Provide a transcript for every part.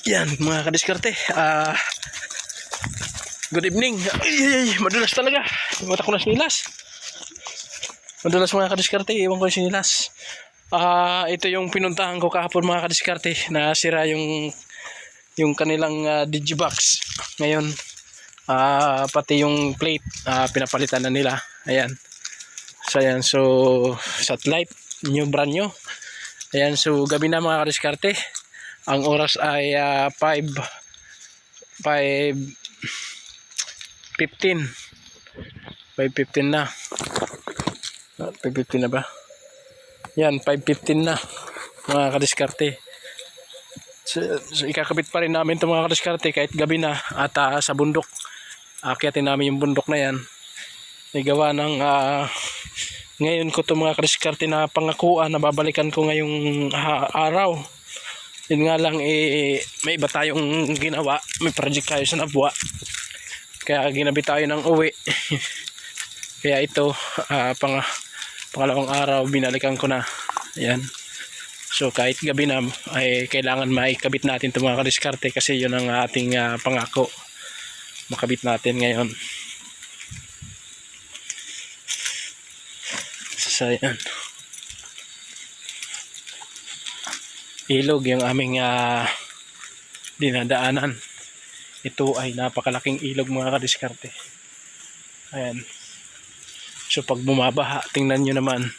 Yan mga kadiskarte. Good evening. Ay, madulas talaga. Mata ko na sinilas. Madulas mga kadiskarte. Iwan ko yung sinilas. Ito yung pinuntahan ko kahapon mga kadiskarte. Nasira yung kanilang digibox. Ngayon, pati yung plate pinapalitan na nila. Ayan. So ayan, so satellite, new brand new. Ayan, so gabi na mga kadiskarte. Ang oras ay 5:15 na. 5:15 na ba? Yan, 5:15 na mga kadiskarte. So ikakabit pa rin namin ito mga kadiskarte kahit gabi na. At sa bundok, akyatin namin yung bundok na yan. Igawa ng ngayon ko ito mga kadiskarte na pangakuan na babalikan ko ngayong araw. Yun nga lang, may iba tayong ginawa. May project tayo sa Nabwa. Kaya ginabi tayo ng uwi. Kaya ito, pangalawang araw, binalikan ko na. Ayan. So kahit gabi na, ay kailangan maikabit natin ito mga kadiskarte. Kasi yun ang ating pangako. Makabit natin ngayon. So ayan. Ilog yung aming dinadaanan. Ito ay napakalaking ilog mga kadiskarte. Ayan. So pag bumabaha, tingnan nyo naman.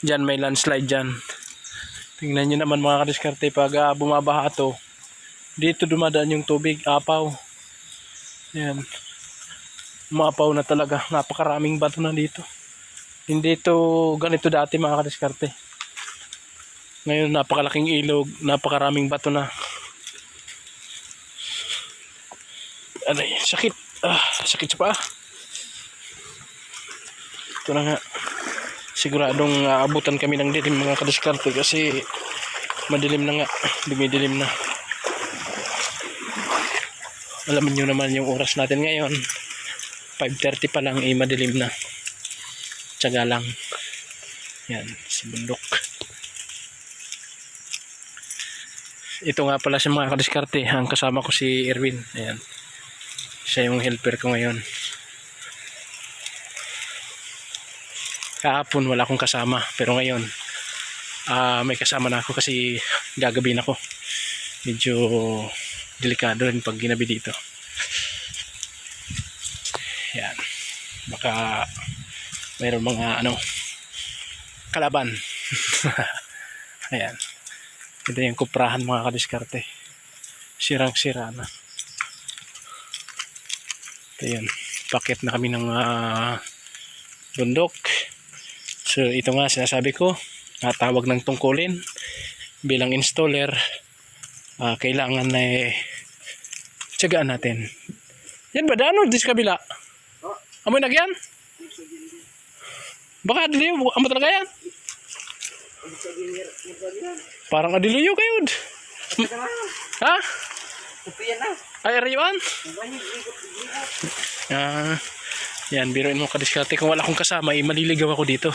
Diyan may landslide dyan. Tingnan nyo naman mga kadiskarte. Pag bumabaha to, dito dumadaan yung tubig, apaw. Ayan. Umapaw na talaga. Napakaraming bato na dito. Hindi ito ganito dati mga kadiskarte. Ngayon napakalaking ilog, napakaraming bato na. Anay, sakit. Sakit sa paa. Ito na nga. Siguradong abutan kami ng dilim mga kadiskarte kasi madilim na nga. Dumidilim na. Alam niyo naman yung oras natin ngayon. 5:30 pa lang, madilim na. Tiyaga lang. Yan, sa bundok. Ito nga pala sa mga kadiskarte, ang kasama ko si Erwin. Ayan. Siya yung helper ko ngayon. Kahapon wala akong kasama, pero ngayon may kasama na ako kasi gagabi na ako. Medyo delikado rin pag ginabi dito. Ayan. Baka mayroon mga kalaban. Ayan. Ito yung kuprahan mga kadiskarte. Sirang-sira na. Ito yun. Pakit na kami ng bundok. So ito nga sinasabi ko. Tawag ng tungkulin. Bilang installer. Kailangan na tiyagaan natin. Yan ba? Ano? Dis kabila? Amoy na yan? Baka dili mo. Amo talaga yan? Parang adiluyo kayo. Ha? Ay, ariwan? Yan, biruin mo kadiskarte. Kung wala akong kasama, maliligaw ako dito.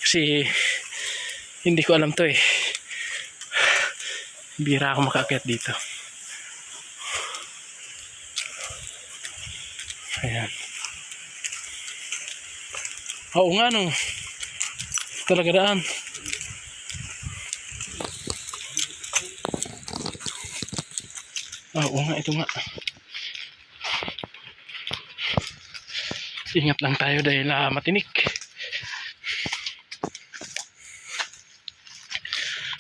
Kasi hindi ko alam to eh. Bira ako makaakyat dito. Ayan. Oo nga no. Talaga daan. Oo nga, ito nga. Ingat lang tayo dahil matinik.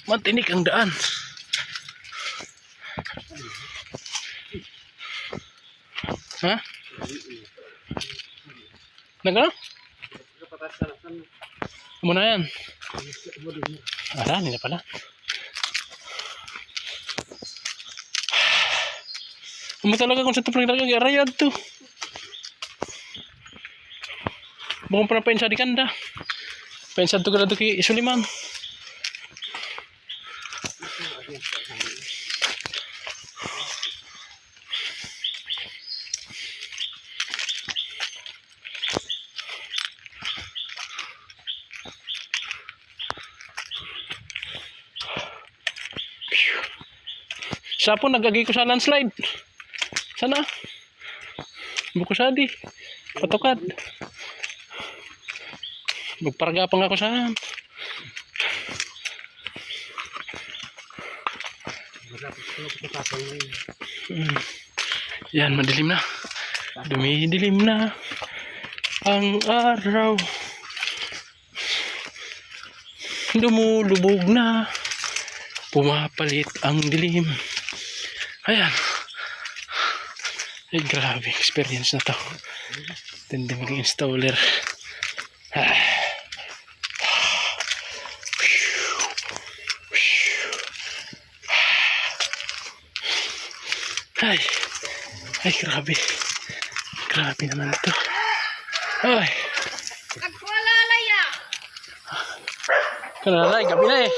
Matinik ang daan. Ha? Nagano? Muna yan. Hindi na pala. Kung talaga kung sa tuplang talaga arayad to. Bukong pa na painsa di kanda. Painsa to kada to kay Suliman. Sa po nagagay ko sa landslide. Sana. Bukusadi. Patukad. Magparga pa nga ako sa yan, madilim na. Dumidilim na ang araw. Lumulubog na. Pumapalit ang dilim. Ayan. Ay, grabe experience na to. Tindi maging installer. Ay, ay, grabe. Grabe naman ito. Ay. Nagwalalaya. Kanalay, gabi na eh.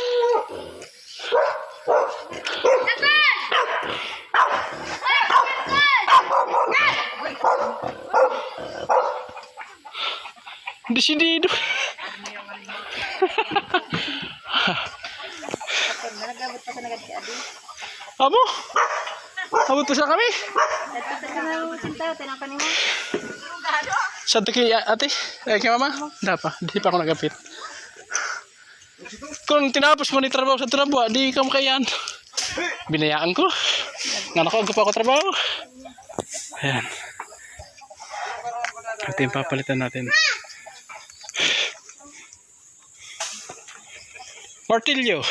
Desidido. Nagabot pa sa nagati adi. Amo? Abot pa siya kami? Dito ka na sintaw, tinakan mo. Sa kay ate? Kay mama? Dapa, di pa ako nagapit. Kung tinapos mo ni trabaho sa trabaho, di ka makayan. Binayaan ko. Nga ako pa ako trabaho. Ayan. Ito yung papalitan natin. Martilyo.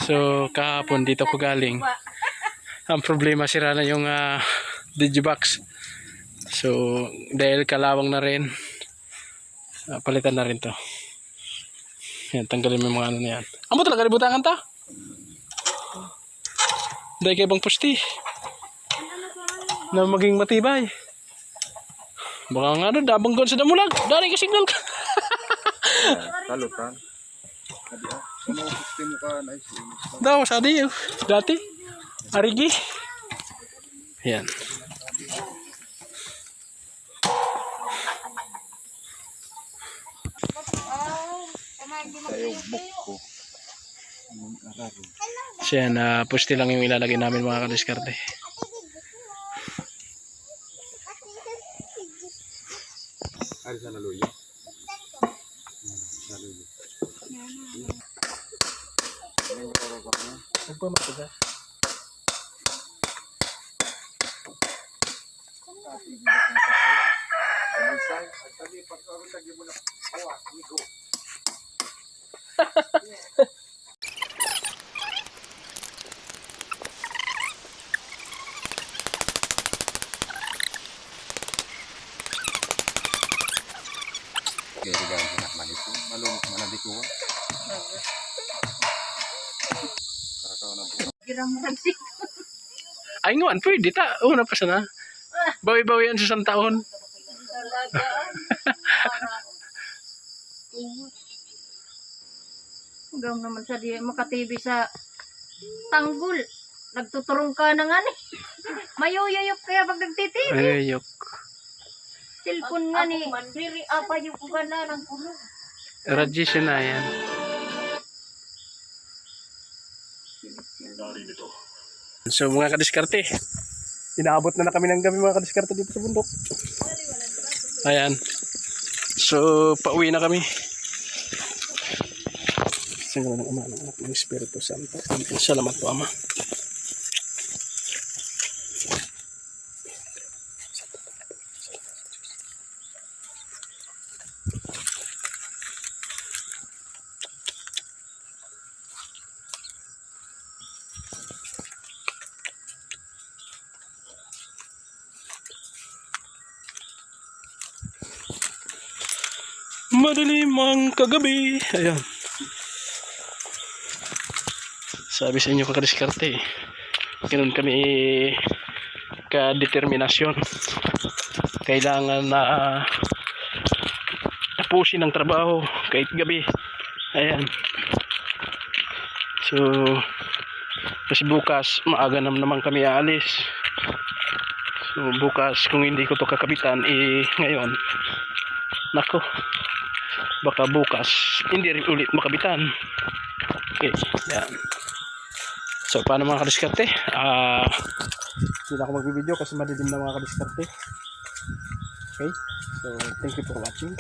So, kahapon dito ko galing. Ang problema, sira na yung digibox. So, dahil kalawang na rin, palitan na rin to. Yan, tanggalin mo yung mga ano na yan. Amo talaga ributangan ta? Dahil kayo bang pusti? Na maging matibay. Baka nga doon, dabang gawin sa damulag. Dari ka signal ka. Talutan. Adi ah. Ano sistem ka na Daw, sadi yun. Dati. Arigi. Yan. Sayo book ko. Siya na pusti lang yung ilalagay namin mga kadiskarte. Ari sana luyo. Naluyo. Nagpamatuga. Kaya rigan nak manipu, malulok manadi ko. Para ka na po. Giram mo kasi. Ay ngawan, pwede ta. Una pa sana. Bawi-bawi yan sa isang taon. Hanggang naman sa di makatibi sa tanggol. Nagtuturong ka na nga ni. Mayuyuyok kaya pag nagtitibi. Ayok. Cellphone nga ni. Diri apa yung kugana ng kulong. Radiation na yan. So mga kadiskarte, inaabot na kami ng gabi mga kadiskarte dito sa bundok. Ayan. So pauwi na kami. Sa ngalan ng Ama, ng Anak, ng Espiritu Santo. Salamat po, Ama. Madilim ang kagabi. Ayan. Sabi sa inyo kakadiskarte, ganun kami ka-determinasyon. Kailangan na tapusin ang trabaho kahit gabi. Ayan. So, kasi bukas maaga naman kami aalis. So, bukas kung hindi ko to kakapitan, ngayon, nako, baka bukas hindi rin ulit makabitan. Okay, yan. So paano mga kadiskarte? Hindi na ako magbibideo kasi madilim na mga kadiskarte. Okay, so thank you for watching.